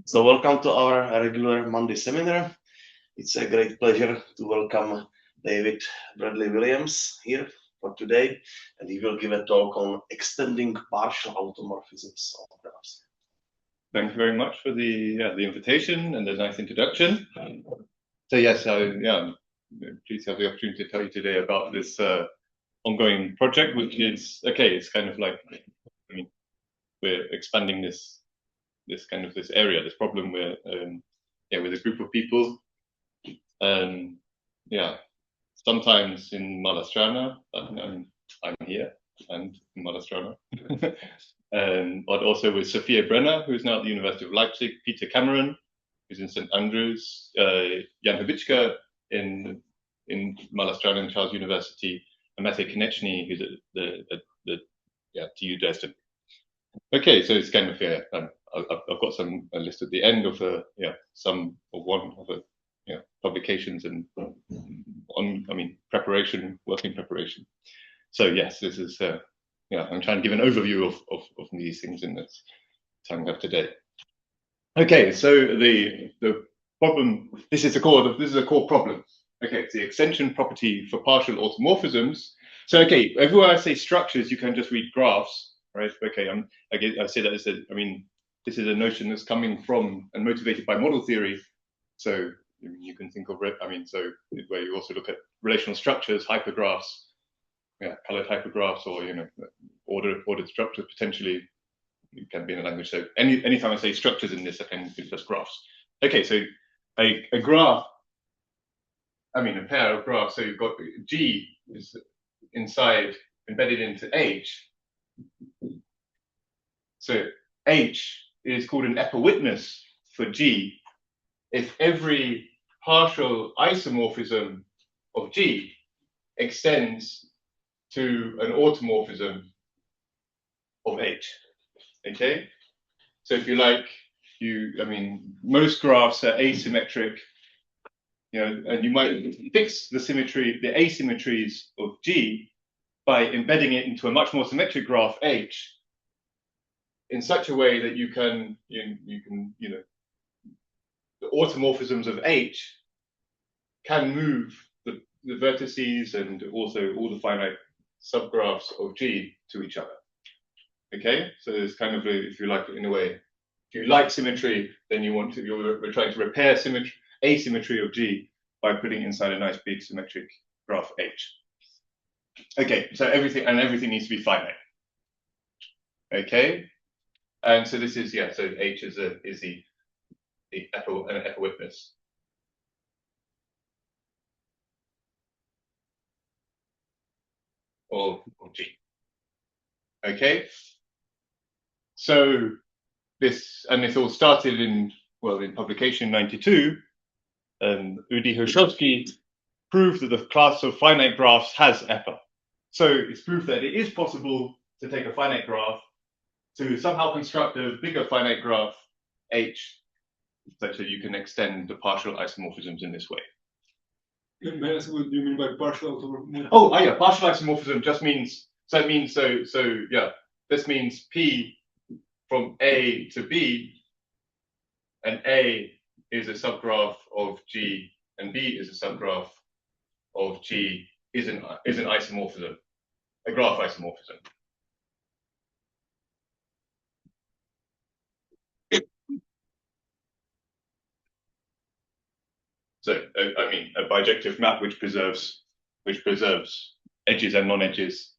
So welcome to our regular Monday seminar. It's a great pleasure to welcome David Bradley Williams here for today, and he will give a talk on extending partial automorphisms of graphs. Thank you very much for the invitation and the nice introduction. So yes, I'm pleased to have the opportunity to tell you today about this ongoing project, which is it's kind of like, I mean, we're expanding this area, this problem with a group of people. Sometimes in Malastrana, I'm here and in Malastrana, but also with Sophia Brenner, who's now at the University of Leipzig, Peter Cameron, who's in St. Andrews, Jan Hubička in Malastrana and Charles University, and Matej Konečný, who's at the TU Dresden. Okay, so it's kind of I've got some a list at the end of some of one of the publications and working preparation. So yes, this is I'm trying to give an overview of these things in this time we have today. Okay, so the problem, this is a core problem. Okay, it's the extension property for partial automorphisms. So okay, everywhere I say structures, you can just read graphs, right? Okay, I say that this is a notion that's coming from and motivated by model theory. So you can think of it, so where you also look at relational structures, hypergraphs, colored hypergraphs, or ordered structures potentially. It can be in a language. So anytime I say structures in this, I can do just graphs. Okay, so a graph, a pair of graphs. So you've got G is inside embedded into H. So H is called an epowitness for G if every partial isomorphism of G extends to an automorphism of H. Okay, so if you like, most graphs are asymmetric, and you might fix the asymmetries of G by embedding it into a much more symmetric graph H in such a way that you can the automorphisms of H can move the vertices and also all the finite subgraphs of G to each other. Okay, so it's kind of if you like, in a way, if you like symmetry, then we're trying to repair asymmetry of G by putting inside a nice big symmetric graph H. Okay, so everything needs to be finite. Okay, and so this is so H is an epowitness. Of G. Okay. So this all started in publication 92, and Hrushovski proved that the class of finite graphs has epa. So it's proof that it is possible to take a finite graph to somehow construct a bigger finite graph H, such that you can extend the partial isomorphisms in this way. May I ask what do you mean by partial automorphism? Oh, yeah, partial isomorphism just means this means P from A to B, and A is a subgraph of G, and B is a subgraph of G is an isomorphism, a graph isomorphism. So a bijective map which preserves edges and non-edges,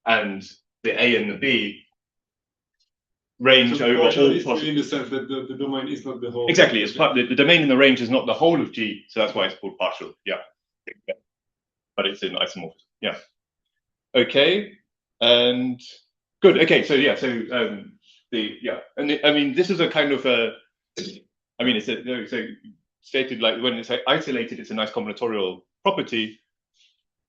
and the A and the B range over all possible. In the sense that the domain is not the whole. Exactly, it's the domain in the range is not the whole of G, so that's why it's called partial. Yeah, but it's in isomorphism. Yeah. Okay, and good. Okay, so this is a kind of it's stated like when it's isolated, it's a nice combinatorial property.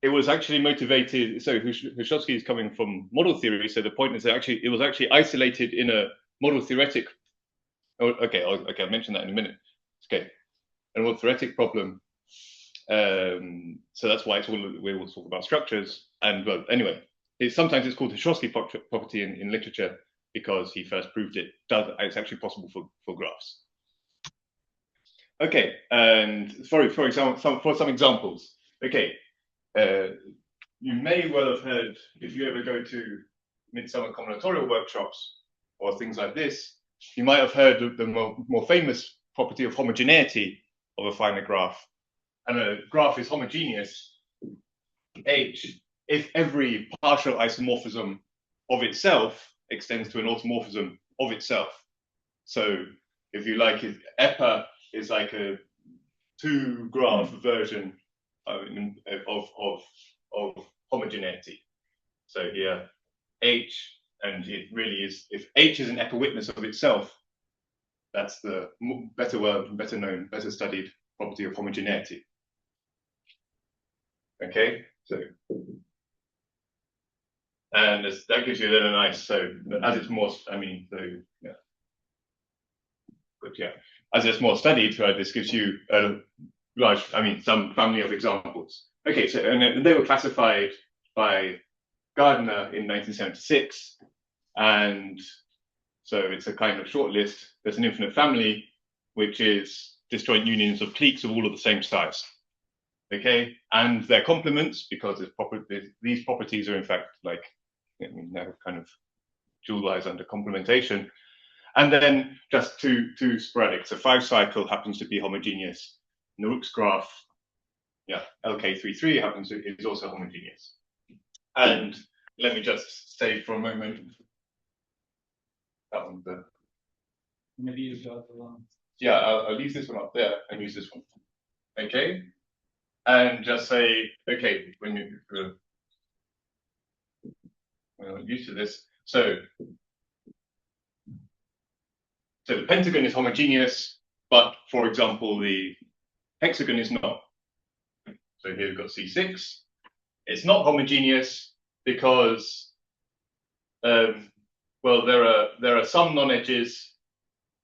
It was actually motivated. So Hrushovski is coming from model theory. So the point is that it was actually isolated in a model theoretic. I'll mention that in a minute. Okay, a model theoretic problem. So that's why we will talk about structures. And anyway, sometimes it's called the Hrushovski property in literature because he first proved it. It's actually possible for graphs. Okay, and for example, for some examples. Okay, you may well have heard, if you ever go to midsummer combinatorial workshops or things like this, you might have heard of the more famous property of homogeneity of a finite graph. And a graph is homogeneous, H, if every partial isomorphism of itself extends to an automorphism of itself. So if you like, if EPA is like a two-graph version of homogeneity. So here, H, and it really is, if H is an epiwitness of itself, that's the better known, better studied property of homogeneity. Okay, so, and that gives you then a nice, so as it's more, I mean, so, yeah. But yeah, as it's more studied, right, this gives you a large, I mean, some family of examples. Okay, so, and they were classified by Gardner in 1976, and so it's a kind of short list. There's an infinite family, which is disjoint unions of cliques of all of the same size. Okay, and their complements, because these properties are in fact like, I mean, they're kind of dualized under complementation. And then just two sporadic. So 5 cycle happens to be homogeneous. Naruch's graph, yeah, LK33 is also homogeneous. And let me just say for a moment, that one there. Maybe use the other one. Yeah, I'll leave this one up there and use this one. Okay, and just say, okay, when you're used to this, so the pentagon is homogeneous, but for example, the hexagon is not. So here we've got C6. It's not homogeneous because, well, there are some non-edges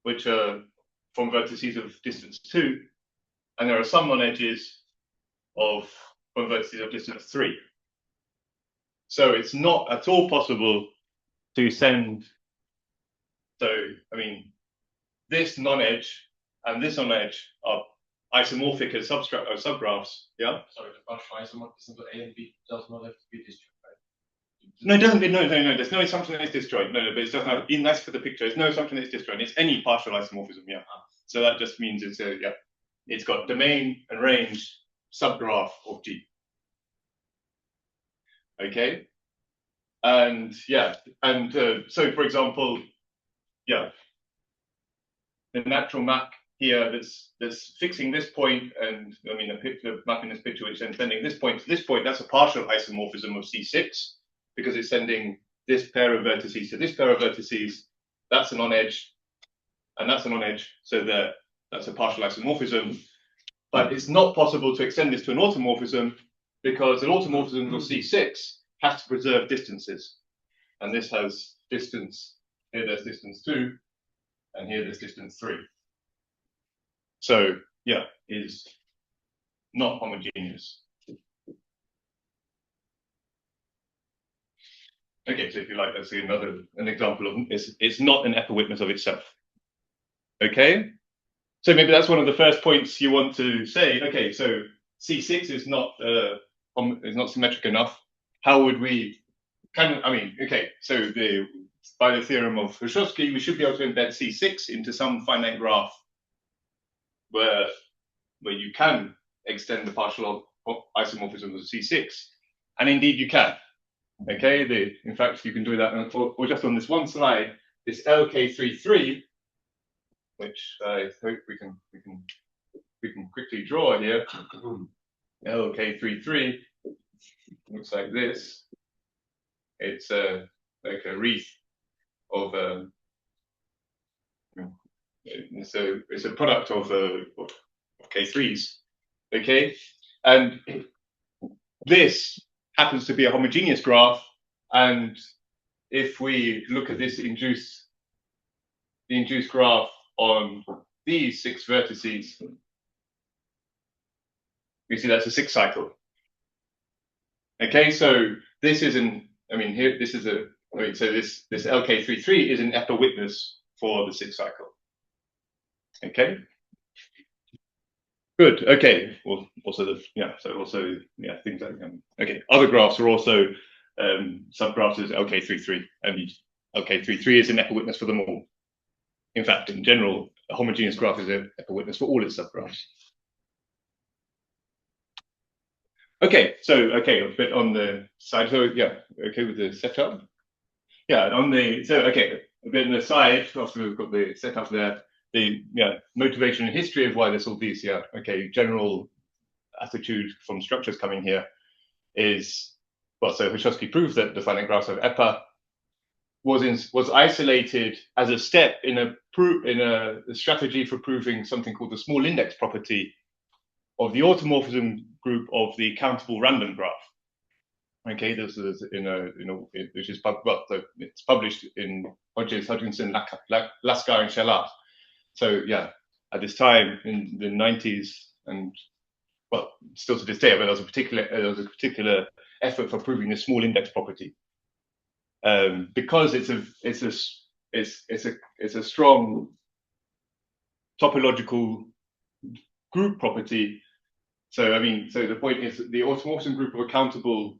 which are from vertices of distance 2, and there are some non-edges from vertices of distance 3. So it's not at all possible to send. So I mean, this non-edge and this non-edge are isomorphic as subgraphs. Yeah. Sorry, the partial isomorphism of A and B does not have to be disjoint, right? No, it doesn't. No. There's no assumption that it's disjoint. No, but it's just not. Even that's for the picture. There's no assumption that it's disjoint. It's any partial isomorphism. Yeah. So that just means it's a It's got domain and range subgraph of G. Okay. And so for example, the natural map here that's fixing this point, and I mean the map in this picture which is sending this point to this point, that's a partial isomorphism of C6 because it's sending this pair of vertices to this pair of vertices. That's a non-edge, and that's a non-edge, so that's a partial isomorphism. But it's not possible to extend this to an automorphism because an automorphism of C6 has to preserve distances, and this has distance. Here there's distance 2, and here there's distance 3. So yeah, is not homogeneous. Okay, so if you like, let's see an example of it's not an epiwitness of itself. Okay, so maybe that's one of the first points you want to say. Okay, so C6 is not symmetric enough. How would we? Okay, so by the theorem of Hrushovski, we should be able to embed C6 into some finite graph where you can extend the partial isomorphism of C6, and indeed you can. Okay, in fact you can do that, or just on this one slide, this LK33, which I hope we can quickly draw here. LK33 looks like this. It's like a wreath of it's a product of K3s, okay, and this happens to be a homogeneous graph, and if we look at this induced graph on these 6 vertices, we see that's a 6 cycle. Okay, so this is here this is so this LK33 is an epiwitness for the 6 cycle. Okay, Good. Okay. Well, also things like okay. Other graphs are also subgraphs is LK33, and LK33 is an epawitness for them all. In fact, in general, a homogeneous graph is an epawitness for all its subgraphs. Okay, so a bit on the side. So yeah, okay with the setup. Yeah, a bit on the side after we've got the setup there. The motivation and history of why there's all these general attitude from structures coming here is so Hrushovski proved that the finite graphs of EPA was isolated as a step in a strategy for proving something called the small index property of the automorphism group of the countable random graph. Okay, this is which is it's published in Hodges, Hutchinson, Laskar, and Shelat. So yeah, at this time in the 90s, and still to this day, but there was a particular effort for proving the small index property, because it's a strong topological group property. So the point is that the automorphism group of a countably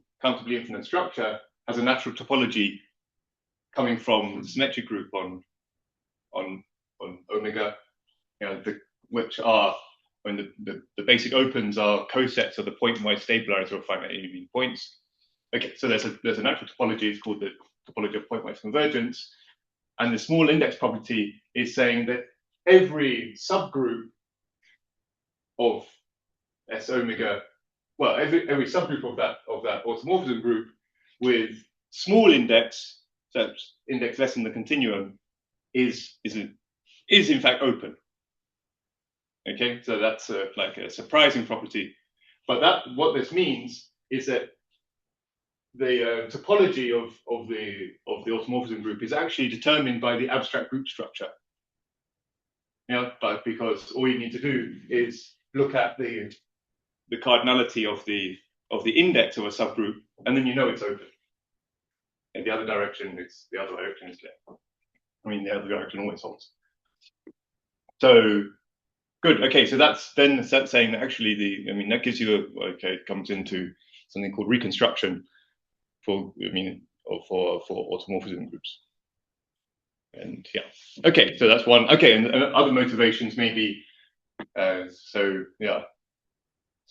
infinite structure has a natural topology coming from the symmetric group on omega, which are when the basic opens are cosets of the point-wise stabilizer of finite mean points. Okay, so there's a natural topology. It's called the topology of point-wise convergence, and the small index property is saying that every subgroup of S omega, every subgroup of that automorphism group with small index, so index less than the continuum, is in fact open. Okay, so that's like a surprising property, but what this means is that the topology of the automorphism group is actually determined by the abstract group structure. But because all you need to do is look at the cardinality of the index of a subgroup, and then it's open. And the other direction is clear. The other direction always holds. So good. Okay, so that's saying that actually that gives you it comes into something called reconstruction for automorphism groups. And yeah, okay, so that's one. Okay, and other motivations maybe.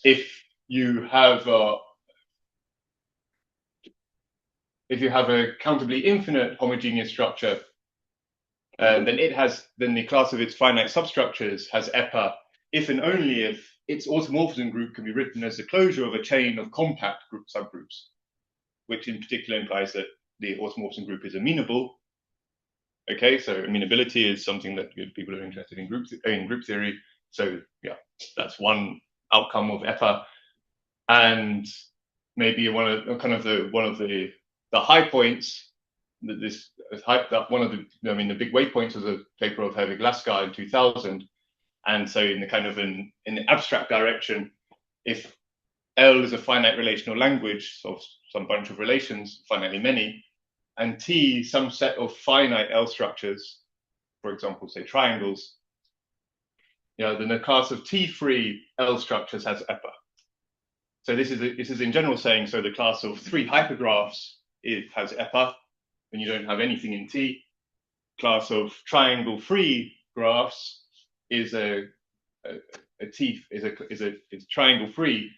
If you have a countably infinite homogeneous structure, then the class of its finite substructures has EPA if and only if its automorphism group can be written as the closure of a chain of compact group subgroups, which in particular implies that the automorphism group is amenable. Okay, so amenability is something that people are interested in group theory. So yeah, that's one outcome of EPA, and maybe one of the high points the big weight points was a paper of Herwig Laskar in 2000, and so in the abstract direction, if L is a finite relational language of some bunch of relations, finitely many, and T some set of finite L structures, for example, say triangles, then the class of T-free L structures has EPA. So this is in general saying, so the class of 3 hypergraphs has EPA when you don't have anything in T. Class of triangle-free graphs is triangle-free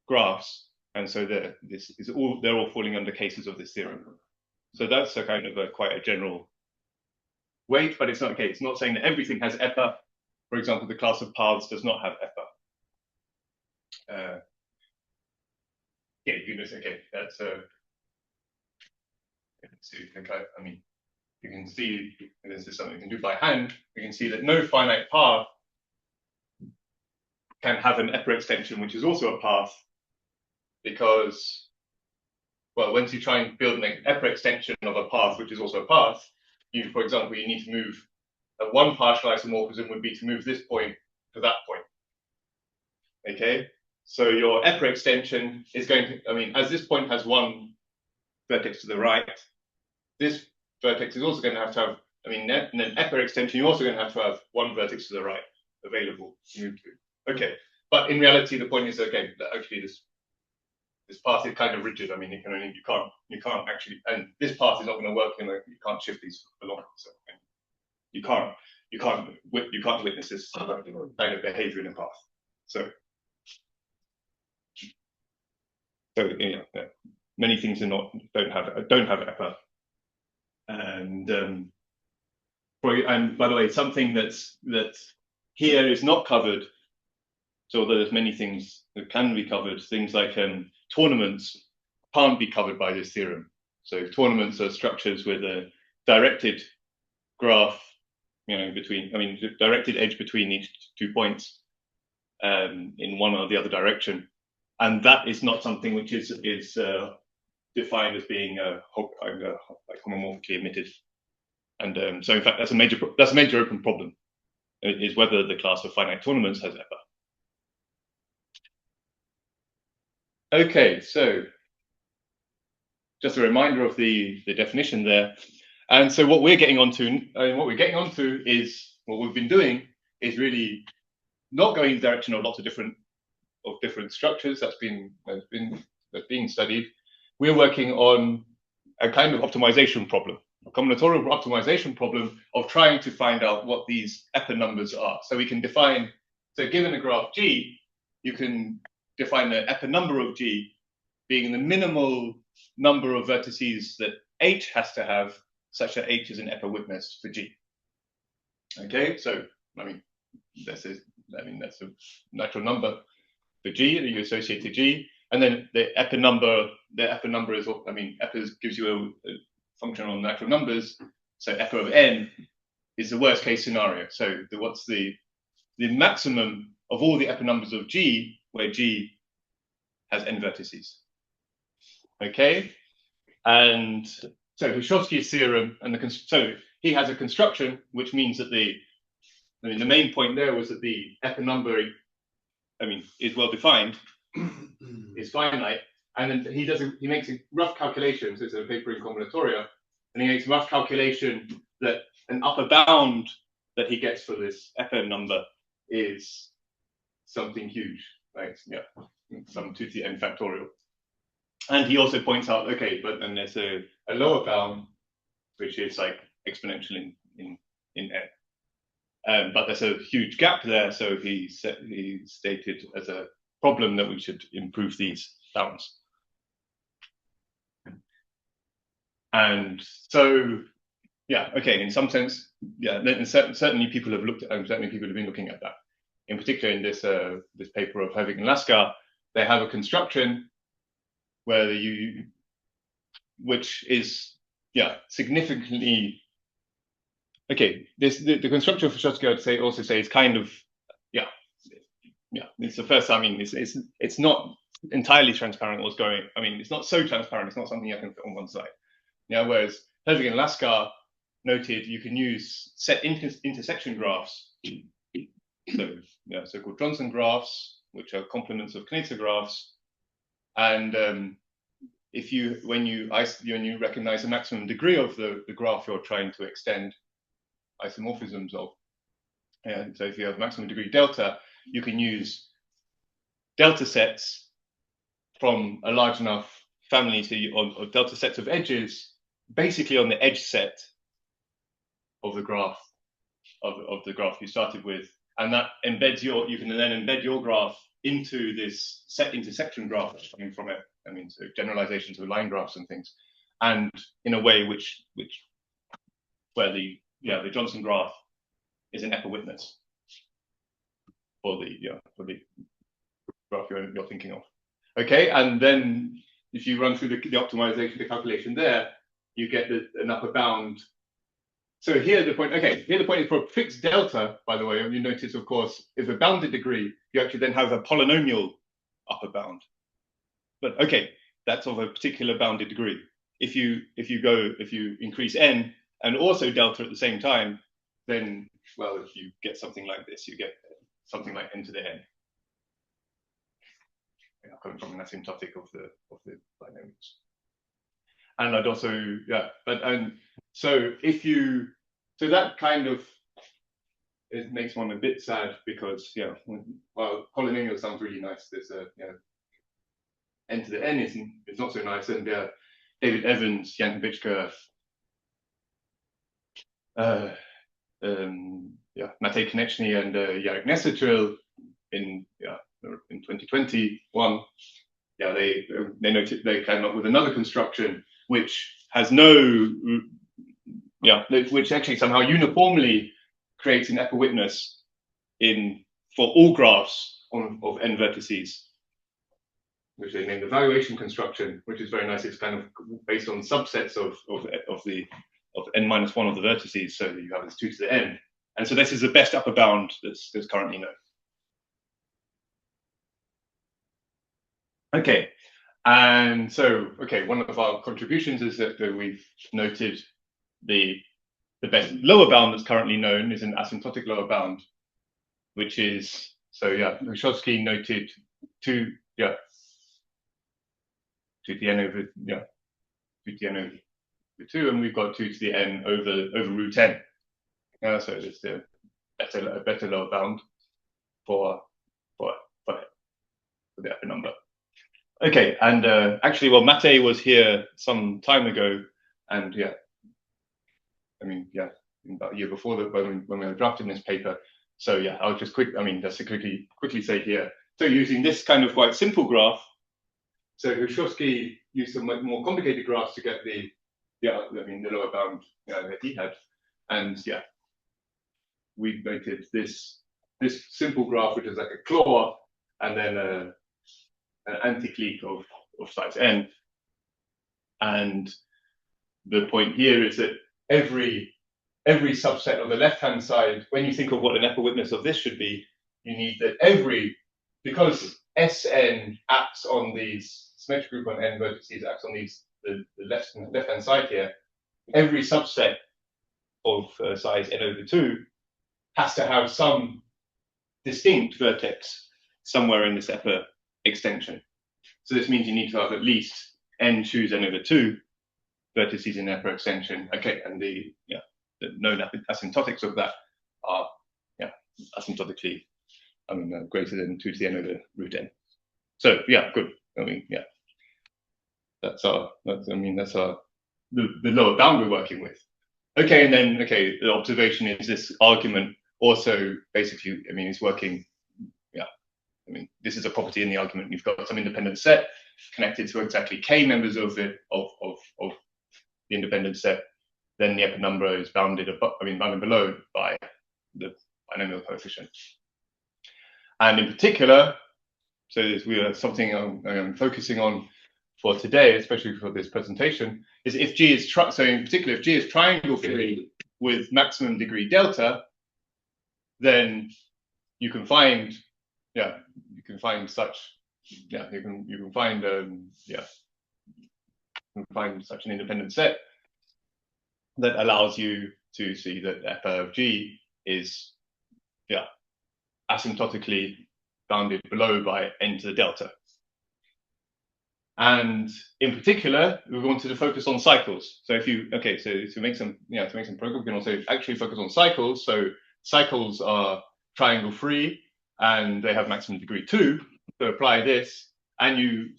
graphs, and so they're all falling under cases of this theorem. So that's a kind of quite a general weight, but it's not okay. It's not saying that everything has EPA. For example, the class of paths does not have EPA. Okay, that's you can see this is something you can do by hand. You can see that no finite path can have an EPA extension, which is also a path, because, once you try and build an EPA extension of a path, which is also a path, for example, you need to move one partial isomorphism would be to move this point to that point. Okay, so your EPA extension is going to, as this point has one vertex to the right, this vertex is also going to have, in an EPA extension, you're also going to have one vertex to the right available to move to. Okay, but in reality, the point is, okay, that actually this path is kind of rigid. I mean, you can't actually, and this path is not going to work. You can't shift these along. So you can't witness this kind of behavior in a path. So yeah, many things don't have EPA. And by the way, something that's here is not covered. So although there's many things that can be covered, things like tournaments can't be covered by this theorem. So tournaments are structures with a directed graph, directed edge between each 2 points in one or the other direction, and that is not something which is defined as being homomorphically emitted. And so in fact, that's a major open problem, is whether the class of finite tournaments has EPA. Okay, so just a reminder of the definition there. And so what we're getting onto, is what we've been doing is really not going in the direction of lots of different structures that's being studied. We're working on a kind of optimization problem, a combinatorial optimization problem of trying to find out what these EPA numbers are. So we can define, so given a graph G, you can define the EPA number of G being the minimal number of vertices that H has to have, such that H is an EPA witness for G. Okay, so that's a natural number for G that you associate to G, and then the EPA number is EPA gives you a function on natural numbers, so EPA of n is the worst case scenario. So what's the maximum of all the EPA numbers of G, where G has n vertices. Okay, and so Hrushovski's theorem, and so he has a construction which means that the main point there was that the EPA number, is well defined, is finite, and then he makes a rough calculation. So it's a paper in combinatoria, and he makes a rough calculation that an upper bound that he gets for this EPA number is something huge, right? Yeah, some 2 to the n factorial. And he also points out, okay, but then there's a lower bound, which is like exponential in n. But there's a huge gap there, so he stated as a problem that we should improve these bounds. And so, yeah, okay, in some sense, yeah, certainly people have looked at, certainly people have been looking at that. In particular, in this paper of Hrushovski and Laskar, they have a construction where which is, yeah, significantly, okay, the construction of Hrushovski, I'd also say is kind of, yeah, it's the first, it's not entirely transparent what's going, it's not so transparent, it's not something you can fit on one side. Yeah, whereas Hrushovski and Laskar noted you can use set intersection graphs, so yeah, so-called Johnson graphs, which are complements of Knizia graphs, and when you recognize the maximum degree of the graph you're trying to extend isomorphisms of, and so if you have maximum degree delta, you can use delta sets from a large enough family of delta sets of edges, basically on the edge set of the graph of the graph you started with, and that embeds you can then embed your graph into this set intersection graph coming from it. So generalizations of line graphs and things, and in a way where the Johnson graph is an EPA witness for the graph you're thinking of. Okay, and then if you run through the optimization, the calculation there, you get an upper bound. So here the point is for a fixed delta, by the way, you notice, of course, if a bounded degree, you actually then have a polynomial upper bound. But okay, that's of a particular bounded degree. If you increase n and also delta at the same time, then, well, if you get something like this, you get something like n to the n. Yeah, coming from an asymptotic of the binomials. And I'd also, yeah, so that kind of, it makes one a bit sad because, yeah, while polynomial sounds really nice, there's a, you know, n to the n is not so nice. And David Evans, Jan Hubička, Matej Konečný, and Jarek Nesetril in 2021, they noted they came up with another construction which has no, which actually somehow uniformly creates an epowitness for all graphs of n vertices, which they named the valuation construction, which is very nice. It's kind of based on subsets of n-1 of the vertices, so that you have this 2 to the n. And so this is the best upper bound that's currently known. Okay, and so, one of our contributions is that we've noted the best lower bound that's currently known is an asymptotic lower bound, which is, Hrushovski noted 2 to the n over 2, and we've got 2 to the n over root n. So it's a better lower bound for the upper number. Okay, and actually, well, Matej was here some time ago, and about a year before that, when we were drafting this paper. So I'll just quickly say here. So using this kind of quite simple graph, so Hrushovski used some more complicated graphs to get the lower bound that he had, and we noted this simple graph, which is like a claw, and then an anticlique of size n. And the point here is that every subset of the left-hand side, when you think of what an epowitness of this should be, you need that because Sn acts on these symmetric group on n vertices, acts on the left-hand side here, every subset of size n over 2 has to have some distinct vertex somewhere in this epo extension. So this means you need to have at least n choose n over 2 vertices in epo extension. Okay, and the known asymptotics of that are asymptotically greater than 2 to the n over root n. So good. That's the lower bound we're working with. Okay, and then the observation is this argument also basically is working. This is a property in the argument. You've got some independent set connected to exactly k members of the independent set. Then the epo number is bounded below by the binomial coefficient. And in particular, so we are something I'm focusing on for today, especially for this presentation, is if G is if G is triangle free with maximum degree delta, then you can find such an independent set that allows you to see that epo of G is asymptotically bounded below by n to the delta. And in particular, we wanted to focus on cycles. So to make some progress, we can also actually focus on cycles. So cycles are triangle free and they have maximum degree 2. So apply this, and you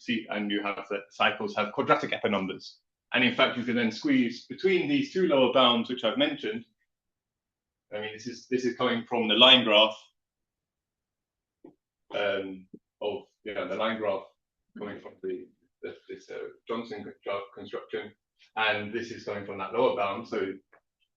have that cycles have quadratic epo numbers. And in fact, you can then squeeze between these 2 lower bounds, which I've mentioned. This is coming from the line graph of the line graph coming from this Johnson construction, and this is coming from that lower bound, so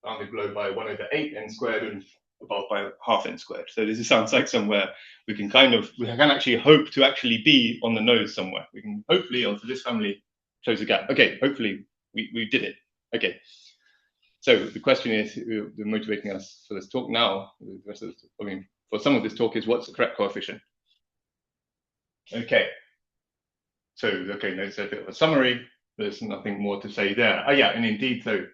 bounded below by 1 over 8 n squared and above by half n squared. So this sounds like somewhere we can actually hope to actually be on the nose somewhere. We can hopefully, for this family, close the gap. Okay, hopefully we did it. Okay. So the question is, the motivating us for this talk now, for some of this talk, is what's the correct coefficient? Okay. So there's a bit of a summary. There's nothing more to say there. And indeed, so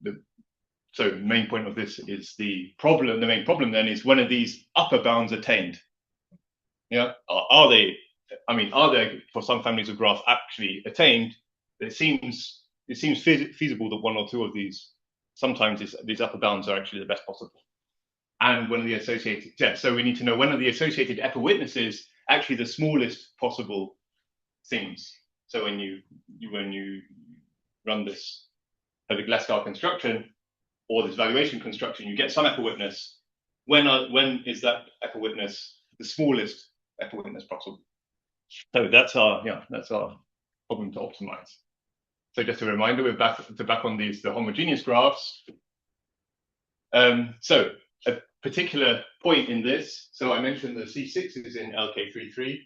the main point of this is the problem. The main problem then is, when are these upper bounds attained? Are they for some families of graph actually attained? It seems feasible that 1 or 2 of these, sometimes these upper bounds are actually the best possible. and when the associated, yeah, so we need to know when are the associated epawitnesses actually the smallest possible things. So when you run this Glasgow construction or this valuation construction, you get some epawitness. When is that epawitness the smallest epawitness possible? So that's our problem to optimize. So just a reminder, we're back on the homogeneous graphs. So a particular point in this, so I mentioned the C6 is in LK33.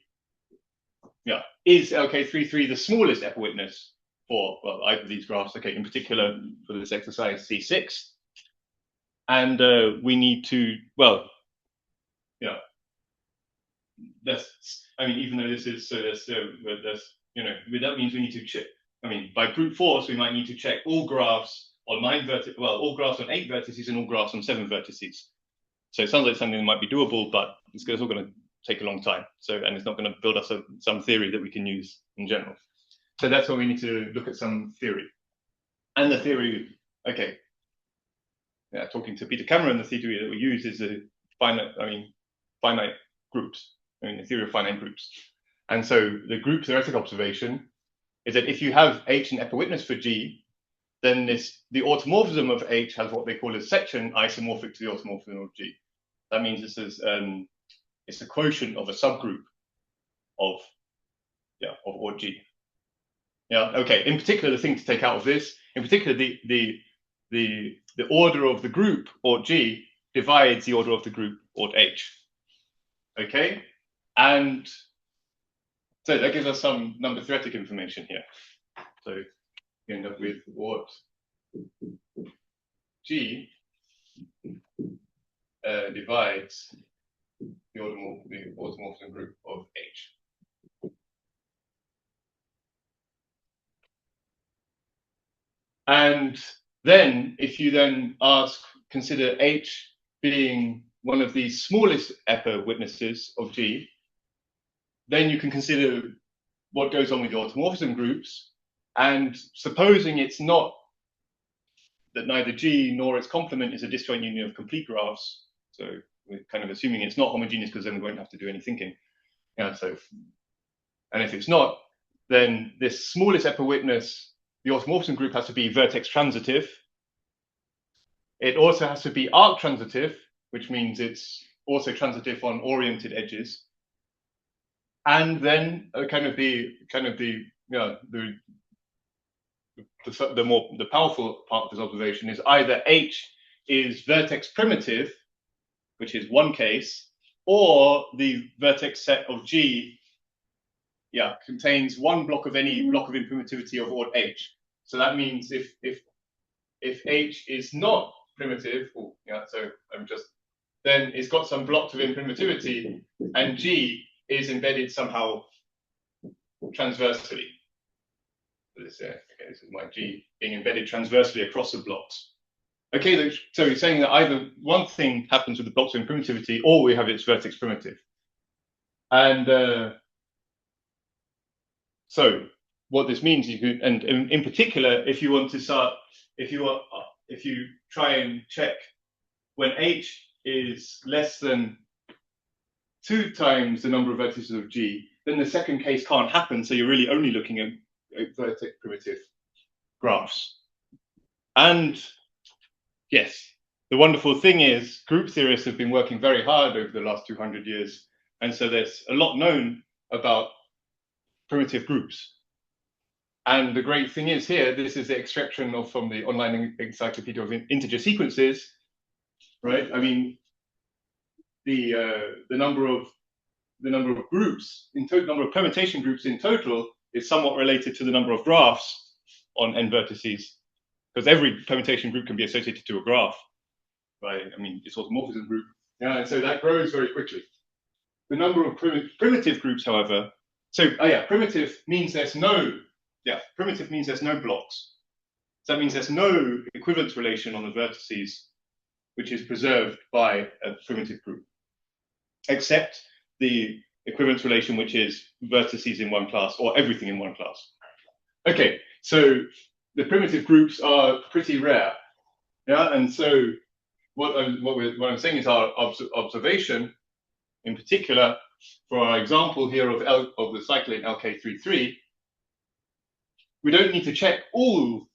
Yeah, is LK33 the smallest epawitness for, well, either of these graphs? Okay, in particular for this exercise, C6. And we need to, well, yeah, that's, I mean, even though this is, so that's, you know, that means we need to check, I mean, by brute force, we might need to check all graphs on all graphs on 8 vertices and all graphs on 7 vertices. So it sounds like something that might be doable, but it's all going to take a long time. So, and it's not going to build us some theory that we can use in general. So that's why we need to look at some theory. And the theory, okay, yeah, talking to Peter Cameron, the theory that we use is the finite groups. I mean, the theory of finite groups. And so the group theoretic observation is that if you have H an epawitness for G, then the automorphism of H has what they call a section isomorphic to the automorphism of G. That means this is it's a quotient of a subgroup of ORT G. Yeah. Okay. In particular, the thing to take out of this, in particular, the order of the group ORT G divides the order of the group ORT H. Okay, and so that gives us some number theoretic information here. So you end up with ORT G divides the automorphism group of H. And then, if you then consider H being one of the smallest epawitnesses of G, then you can consider what goes on with the automorphism groups. And supposing it's not that neither G nor its complement is a disjoint union of complete graphs, so we're kind of assuming it's not homogeneous because then we won't have to do any thinking. Yeah, so, and if it's not, then this smallest epawitness, the automorphism group, has to be vertex transitive. It also has to be arc transitive, which means it's also transitive on oriented edges. And then the powerful part of this observation is either H is vertex primitive, which is one case, or the vertex set of G, contains one block of any block of imprimitivity of ORT H. So that means if H is not primitive, then it's got some blocks of imprimitivity, and G is embedded somehow transversely. This is my G being embedded transversely across the blocks. Okay, so we're saying that either one thing happens with the blocks of imprimitivity, or we have its vertex primitive. And so what this means, and in particular, if you want to start, if you try and check when H is less than 2 times the number of vertices of G, then the second case can't happen. So you're really only looking at vertex primitive graphs. And yes, the wonderful thing is group theorists have been working very hard over the last 200 years. And so there's a lot known about primitive groups. And the great thing is here, this is the extraction from the online encyclopedia of integer sequences, right? I mean, the number of groups in total, number of permutation groups in total is somewhat related to the number of graphs on n vertices, because every permutation group can be associated to a graph, right? I mean, it's automorphism group, and so that grows very quickly. The number of primitive groups, however, primitive means there's no blocks. So that means there's no equivalence relation on the vertices, which is preserved by a primitive group, except the equivalence relation, which is vertices in one class or everything in one class. Okay, so the primitive groups are pretty rare, and so what I'm saying is our observation, in particular, for our example here of the cycle in LK33, we don't need to check all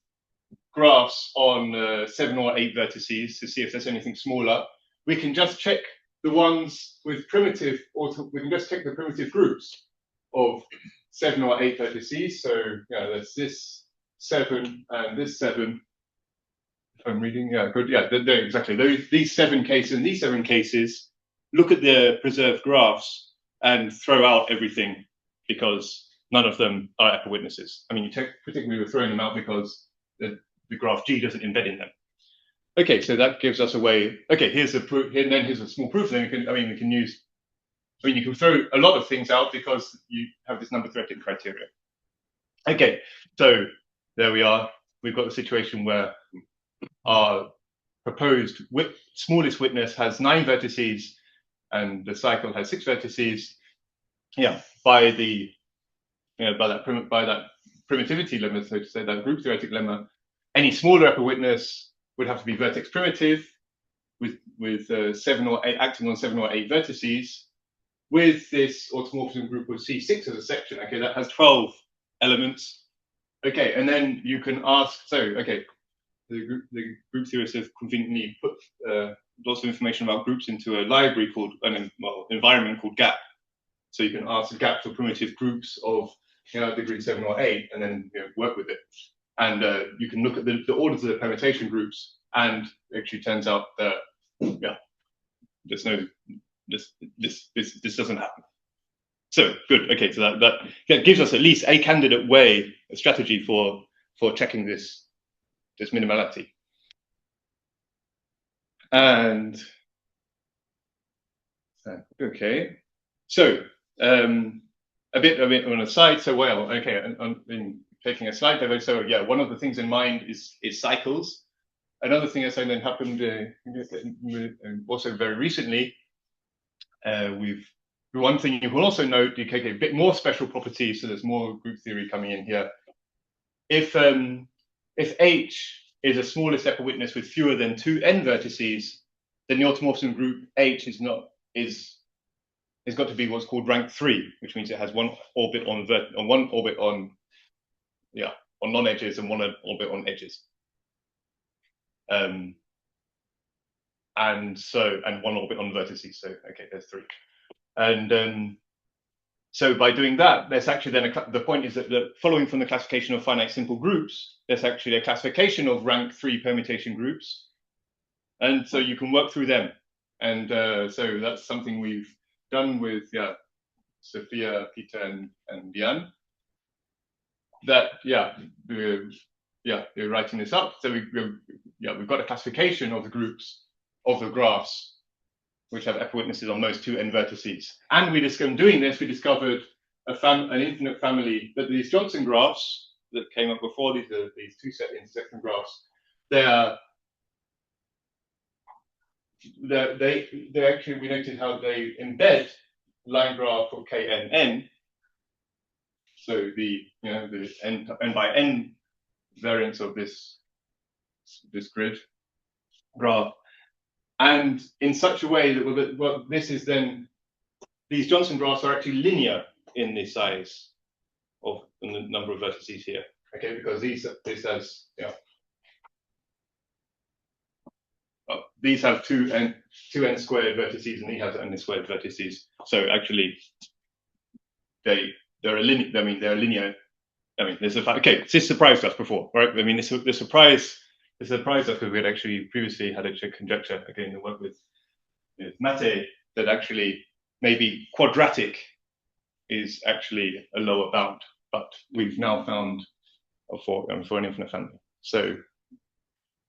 graphs on 7 or 8 vertices to see if there's anything smaller. We can just check the ones with primitive, or we can just check the primitive groups of 7 or 8 vertices. So yeah, there's this 7 and this 7. If I'm reading, yeah, good, yeah, exactly. These 7 cases and these 7 cases, look at the preserved graphs and throw out everything because none of them are epawitnesses. I mean, you particularly we're throwing them out because the graph G doesn't embed in them. Okay, so that gives us a way. Okay, here's a proof. Here, and then here's a small proof. Then we can use. I mean, you can throw a lot of things out because you have this number theoretic criteria. Okay, so there we are. We've got the situation where our proposed smallest witness has 9 vertices, and the cycle has 6 vertices. Yeah, by that primitivity lemma, so to say, that group theoretic lemma, any smaller epawitness would have to be vertex primitive with 7 or 8 acting on 7 or 8 vertices with this automorphism group of C6 as a section. Okay, that has 12 elements. Okay, and then you can ask, so okay, the group theorists have conveniently put lots of information about groups into a library called environment called GAP. So you can ask GAP for primitive groups of degree 7 or 8, and then work with it. And you can look at the orders of the permutation groups, and it actually turns out that there's no this doesn't happen. So good. Okay, so that gives us at least a candidate way, a strategy for checking this minimality. And okay, so a bit on a side. So well, okay, in taking a slight divergence. So yeah, one of the things in mind is cycles. Another thing that's then happened also very recently. One thing you will also note, you take a bit more special properties, so there's more group theory coming in here. If H is a smallest epawitness with fewer than 2 n vertices, then the automorphism group H is got to be what's called rank 3, which means it has one orbit on non-edges and one orbit on edges. And one orbit on vertices. So okay, there's 3. And so by doing that, there's actually then the point is that following from the classification of finite simple groups, there's actually a classification of rank 3 permutation groups, and so you can work through them. And so that's something we've done with Sophia, Peter, and Diane. That we're writing this up. So we've got a classification of the groups of the graphs which have epawitnesses on most 2 n vertices. And doing this, we discovered an infinite family that these Johnson graphs that came up before, these 2 set intersection graphs, they actually, we noted how they embed line graph of KNN. So the n by n variance of this grid graph, and in such a way that this is then, these Johnson graphs are actually linear in the size of the number of vertices here. Okay, because these have 2n squared vertices, and these have n squared vertices. So actually, they're a linear. I mean, they're linear. I mean, there's a fact. Okay, this surprised us before, right? I mean, this surprised us because we had actually previously had a conjecture again to work with Mate that actually maybe quadratic is actually a lower bound, but we've now found for an infinite family. So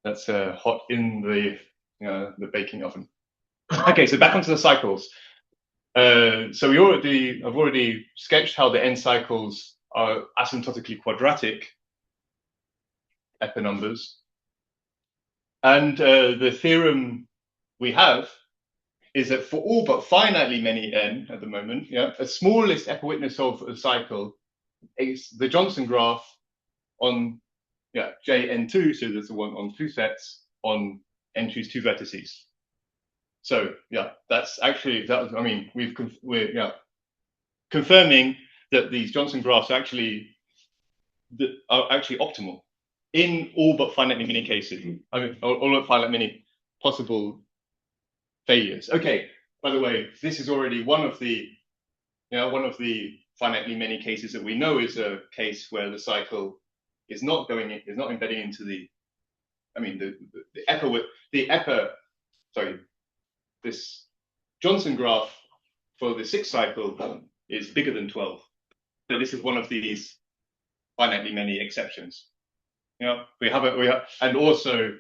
that's hot in the baking oven. Okay, so back onto the cycles. So I've already sketched how the n cycles are asymptotically quadratic epinumbers, and the theorem we have is that for all but finitely many n at the moment, a smallest epawitness of a cycle is the Johnson graph on Jn2, so there's the one on 2 sets on n choose 2 vertices. So yeah, that's actually that. I mean, we're confirming that these Johnson graphs are actually optimal in all but finitely many cases. I mean, all but finitely many possible failures. Okay. By the way, this is already one of the finitely many cases that we know is a case where the cycle is not embedding into the. I mean, this Johnson graph for the 6th cycle is bigger than 12. So this is one of these finitely many exceptions. And also,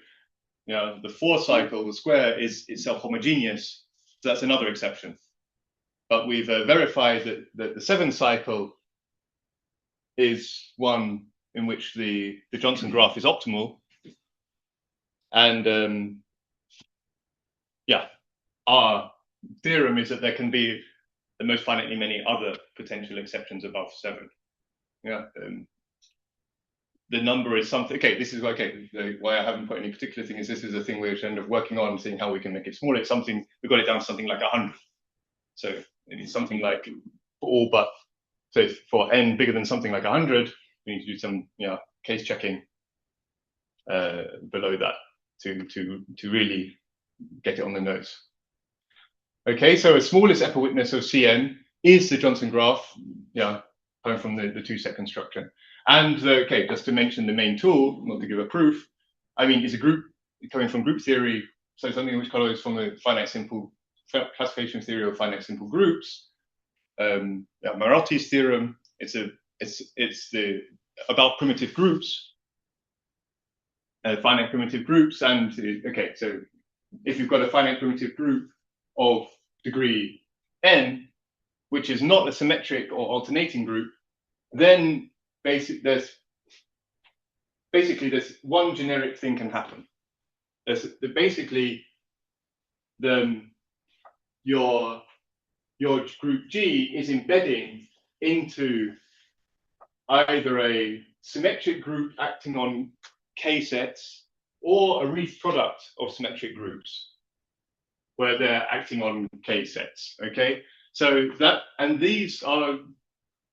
the 4th cycle, the square is itself homogeneous. So that's another exception. But we've verified that the 7th cycle is one in which the Johnson graph is optimal. And our theorem is that there can be the most finitely many other potential exceptions above 7. The number is something. Okay, this is why I haven't put any particular thing. Is this is a thing we're kind of working on, seeing how we can make it smaller. It's something we got it down to something like 100. So it is something like for n bigger than something like 100, we need to do some case checking below that to really get it on the nose. Okay, so a smallest epawitness of Cn is the Johnson graph, coming from the 2-set construction. And just to mention the main tool, not to give a proof, I mean, it's a group coming from group theory, so something which follows from the finite simple classification theory of finite simple groups. Marotti's theorem. It's about primitive groups, finite primitive groups, and so if you've got a finite primitive group of degree n, which is not a symmetric or alternating group, then there's one generic thing can happen. Your group G is embedding into either a symmetric group acting on K sets or a Reith product of symmetric groups where they're acting on K sets. Okay, so these are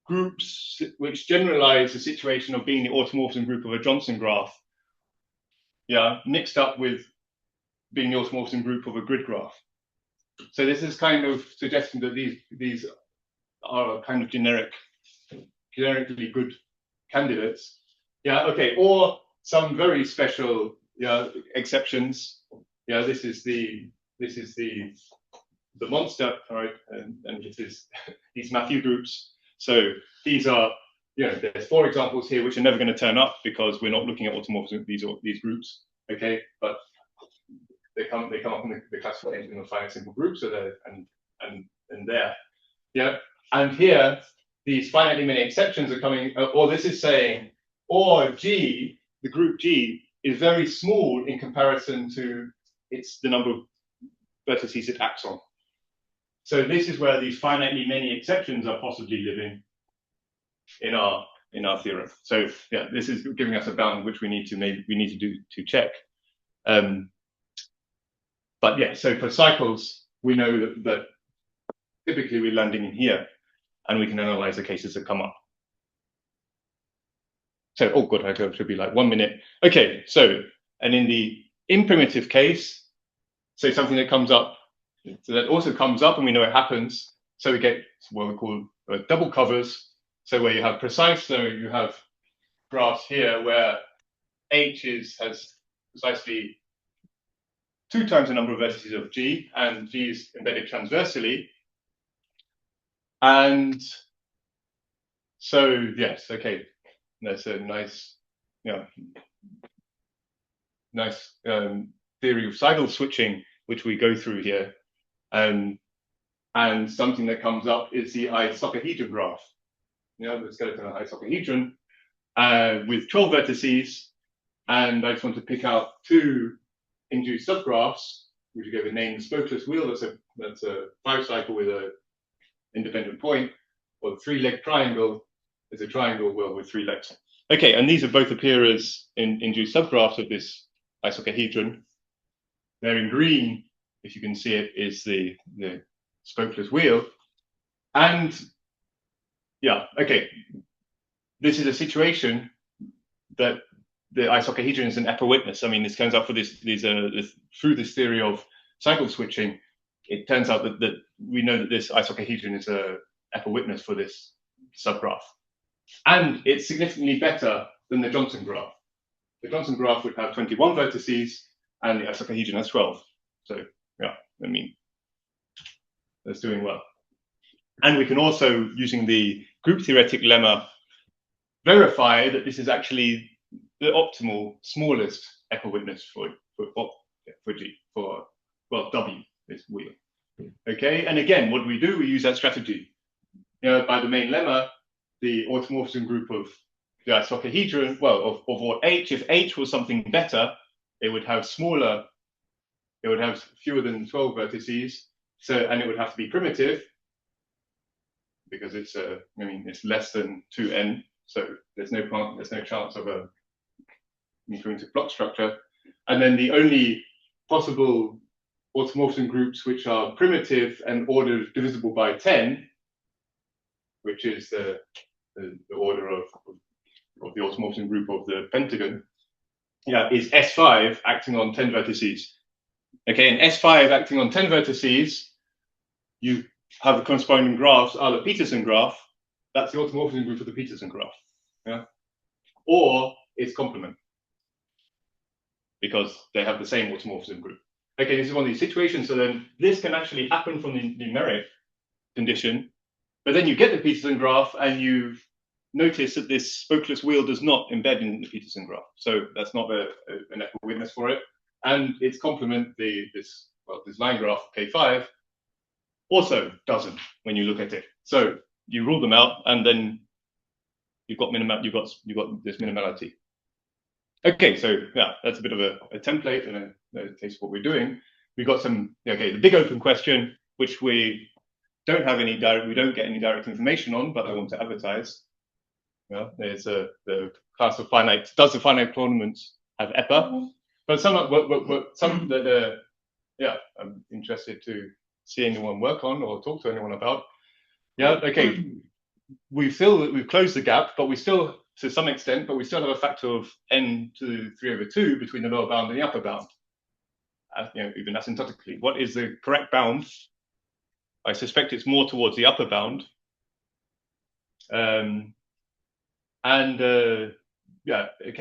groups which generalize the situation of being the automorphism group of a Johnson graph, mixed up with being the automorphism group of a grid graph. So this is kind of suggesting that these are kind of generically good candidates. Or some very special exceptions. This is the monster, all right, and this is these Matthew groups. So these are, there's 4 examples here which are never going to turn up because we're not looking at automorphism these groups. Okay, but they come up in the classification of finite simple groups, so they're and there. And here these finitely many exceptions are coming, or this is saying, or G, the group G, is very small in comparison to the number of vertices it acts on. So this is where these finitely many exceptions are possibly living in our theorem. So this is giving us a bound which we need to do to check. But so for cycles, we know that typically we're landing in here, and we can analyze the cases that come up. So, oh god, I should be like 1 minute. Okay, so, and in the imprimitive case, so something that comes up, so that also comes up and we know it happens. So we get what we call double covers. So where you have precise, so you have graphs here where H has precisely 2 times the number of vertices of G, and G is embedded transversely. And so, yes, okay, that's a nice, nice theory of sidle switching, which we go through here. And something that comes up is the isocahedron graph. The skeleton isocahedron with 12 vertices. And I just want to pick out 2 induced subgraphs, which we give a name spokeless wheel. That's a 5-cycle with an independent point, or the 3-leg triangle is a triangle wheel with 3 legs. Okay, and these both appear as induced subgraphs of this isocahedron. They're in green if you can see it, is the spokeless wheel. And yeah, okay, this is a situation that the isocahedron is an epawitness. I mean, this turns out for through this theory of cycle switching, it turns out that we know that this isocahedron is a epawitness for this subgraph. And it's significantly better than the Johnson graph. The Johnson graph would have 21 vertices, and the isocahedron has 12. So yeah, I mean, that's doing well. And we can also, using the group theoretic lemma, verify that this is actually the optimal smallest epawitness for W, this wheel. Okay, and again, what do? We use that strategy. By the main lemma, the automorphism group of the isocahedron, well, of what H, if H was something better, it would have smaller, it would have fewer than 12 vertices, and it would have to be primitive, because it's it's less than 2n, so there's no chance of a incremented block structure. And then the only possible automorphism groups which are primitive and ordered divisible by 10, which is the order of the automorphism group of the pentagon, is S5 acting on 10 vertices. Okay, and S5 acting on 10 vertices, you have the corresponding graphs are the Peterson graph. That's the automorphism group of the Peterson graph. Yeah, or its complement, because they have the same automorphism group. Okay, this is one of these situations. So then this can actually happen from the numeric condition, but then you get the Peterson graph and you notice that this spokeless wheel does not embed in the Peterson graph. So that's not an epawitness for it. And its complement, this line graph K5, also doesn't when you look at it. So you rule them out, and then you've got this minimality. Okay, so yeah, that's a bit of a template and a taste of what we're doing. We've got some, the big open question, which we don't get any direct information on, but I want to advertise. Yeah, there's the class of finite. Does the finite tournaments have EPA? But some that I'm interested to see anyone work on or talk to anyone about. Yeah, okay. We feel that we've closed the gap, but we still, to some extent, have a factor of n to 3/2 between the lower bound and the upper bound. Even asymptotically. What is the correct bound? I suspect it's more towards the upper bound.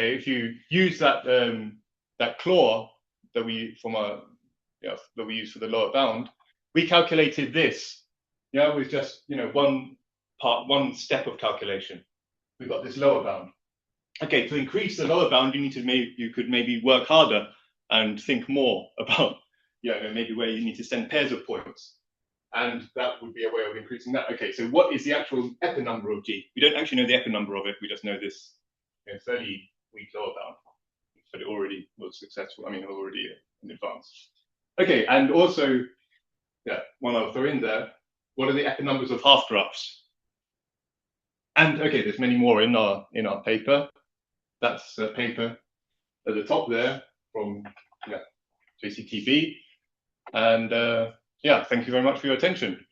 If you use that claw that we use for the lower bound, we calculated this. Yeah, with just one step of calculation. We've got this lower bound. Okay, to increase the lower bound, you could maybe work harder and think more about maybe where you need to send pairs of points. And that would be a way of increasing that. Okay, so what is the actual epi number of G? We don't actually know the epi number of it. We just know this 30-week lower bound. But it already was successful. Already in advance. Okay, and also, one I'll throw in there. What are the epi numbers of half graphs? And okay, there's many more in our paper. That's a paper at the top there from JCTB. And thank you very much for your attention.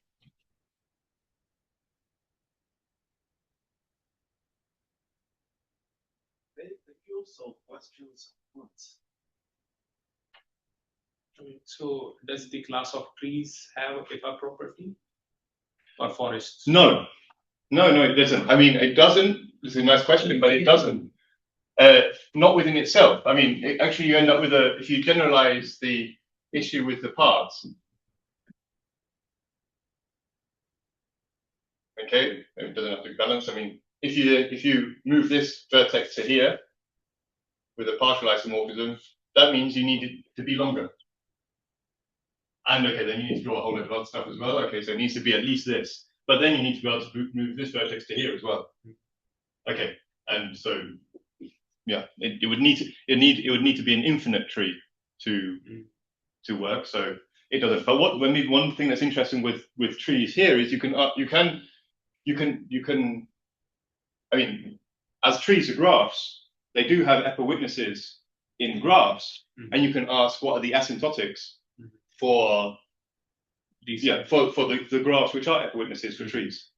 Thank you. So questions once. So does the class of trees have a EPA property, or forests? No, it doesn't. It doesn't. It's a nice question, but it doesn't. Not within itself. Actually, you end up with if you generalize the issue with the parts. Okay, it doesn't have to balance. If you move this vertex to here with a partial isomorphism, that means you need it to be longer. And okay, then you need to draw a whole lot of other stuff as well. Okay, so it needs to be at least this. But then you need to be able to move this vertex to here as well. Okay, and so it would need to be an infinite tree to work. So it doesn't. But one thing that's interesting with trees here is you can as trees are graphs, they do have epawitnesses in graphs, and you can ask what are the asymptotics for These for the graphs which are equiwitnesses for trees.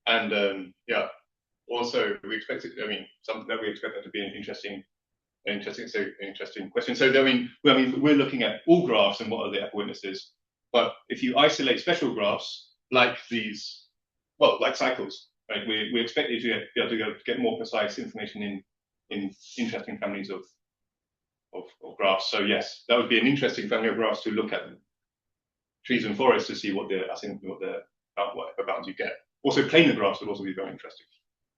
And also we expect it. I mean, we expect that to be an interesting question. So I mean, we're looking at all graphs and what are the equiwitnesses. But if you isolate special graphs like these, well, like cycles, right? We expect you to be able to get more precise information in interesting families of graphs. So yes, that would be an interesting family of graphs to look at. Trees and forests to see what the bounds you get. Also, planar graphs would also be very interesting,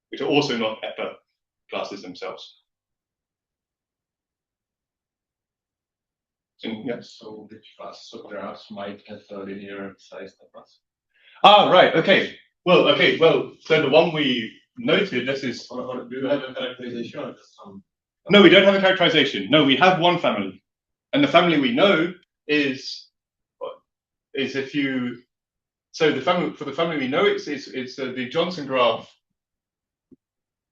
which are also not EPA classes themselves. Yes. So which classes of graphs might have a linear sized EPAs? Ah, right. Okay. Well, so the one we noted, this is. Or do you have a characterization or just some? No, we don't have a characterization. No, we have one family, and the family we know is if you. So the family we know it's the Johnson graph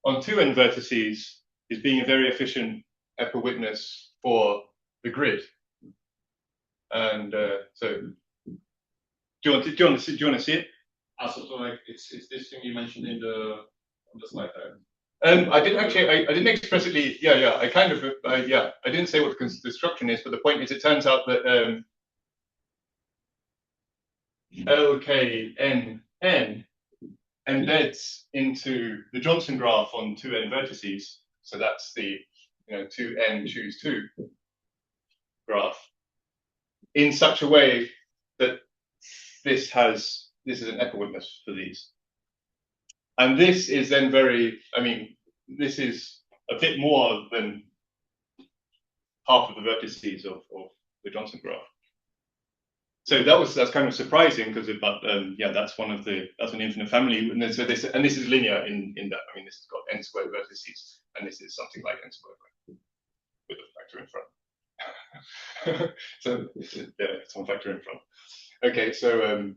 on 2 end vertices is being a very efficient equiwitness for the grid. And so do you want to see it? So like it's this thing you mentioned on the slide there. I didn't explicitly. I kind of. I didn't say what the construction is, but the point is, it turns out that LKNN embeds into the Johnson graph on 2 end vertices. So that's the 2n choose 2 graph in such a way that this is an equiwitness for these. And this is then this is a bit more than half of the vertices of the Johnson graph. So that's kind of surprising because that's an infinite family, and then this is linear in that. I mean, this has got n squared vertices, and this is something like n squared with a factor in front. So some factor in front. Okay, so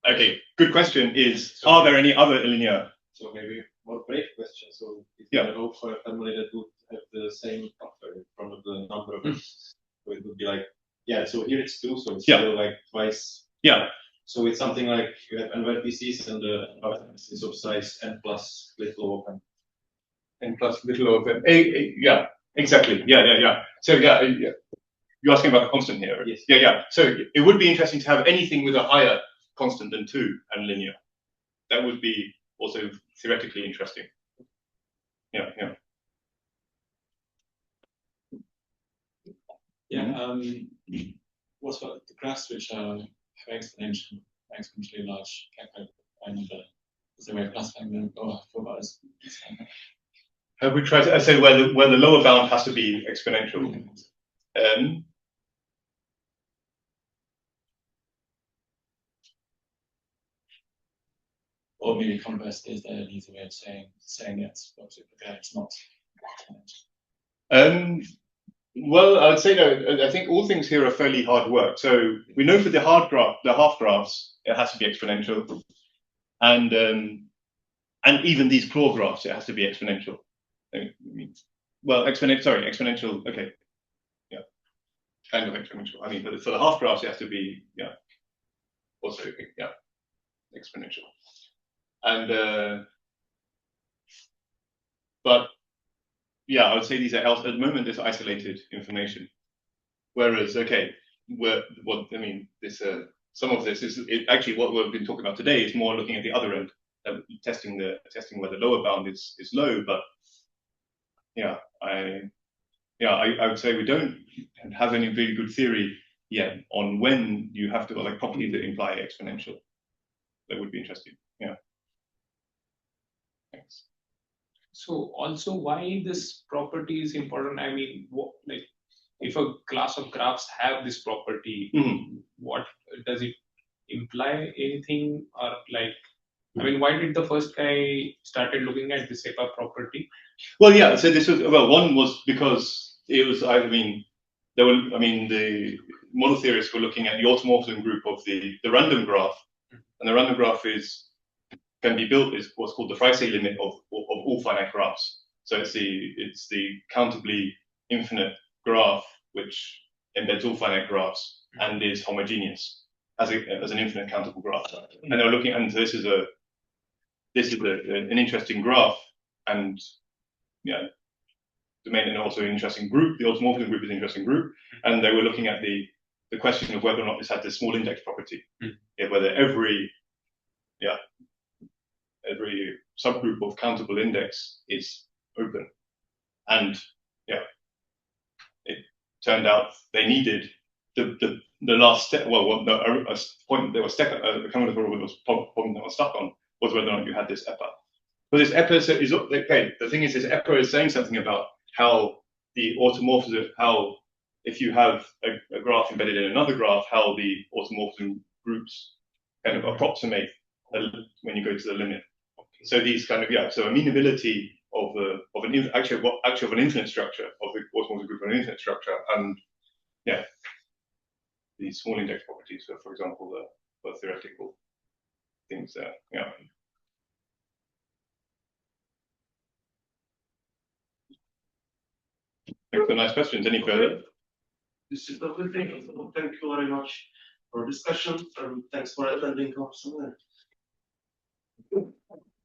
okay. Good question is: are there any other linear? So maybe more brave question. So if you go for a family that would have the same factor in front of the number of vertices, so it would be like. Yeah, so here it's 2, so it's still like twice. Yeah. So it's something like you have n vertices and the vertices of size n plus little of n. N plus little of n. Yeah, exactly. Yeah. So you're asking about the constant here. Yes. Yeah. So it would be interesting to have anything with a higher constant than 2 and linear. That would be also theoretically interesting. Yeah. What about the graphs which are exponentially large? Can I find is there a way of classifying them for us? Have we tried to say where the lower bound has to be exponential? Or maybe conversely, is there an easy way of saying it's not exponential? Well, I would say that I think all things here are fairly hard work. So we know for the half graphs, it has to be exponential, and even these claw graphs, it has to be exponential. Exponential. Okay, yeah, kind of exponential. I mean, but for the half graphs, it has to be also exponential, and but. Yeah, I would say these are at the moment this isolated information. Whereas, some of this is actually what we've been talking about today is more looking at the other end, testing where the lower bound is low. But I would say we don't have any really good theory yet on when you have to properties that imply exponential. That would be interesting. Yeah. Thanks. So also, why this property is important? I mean, if a class of graphs have this property, what does it imply? Anything or why did the first guy started looking at this EPA property? Well, yeah. So this was one was because it was. The model theorists were looking at the automorphism group of the random graph, and the random graph can be built is what's called the Freisey limit of all finite graphs. So it's the countably infinite graph which embeds all finite graphs and is homogeneous as an infinite countable graph. And they were looking, and this is an interesting graph, and domain, and also an interesting group. The automorphism group is an interesting group, and they were looking at the question of whether or not this had this small index property, whether every subgroup of countable index is open. And it turned out they needed the last step. Well, a point they were stuck. The problem they were stuck on was whether or not you had this EPA. But this EPA is okay. The thing is, this EPA is saying something about how the automorphism, how if you have a graph embedded in another graph, how the automorphism groups kind of approximate when you go to the limit. So these kind of so amenability of an infinite structure of the automorphism group of an infinite structure, and these small index properties, for example, the theoretical things there. Thanks for nice questions. Any further? This is everything. Thank you very much for discussion, and thanks for attending our seminar.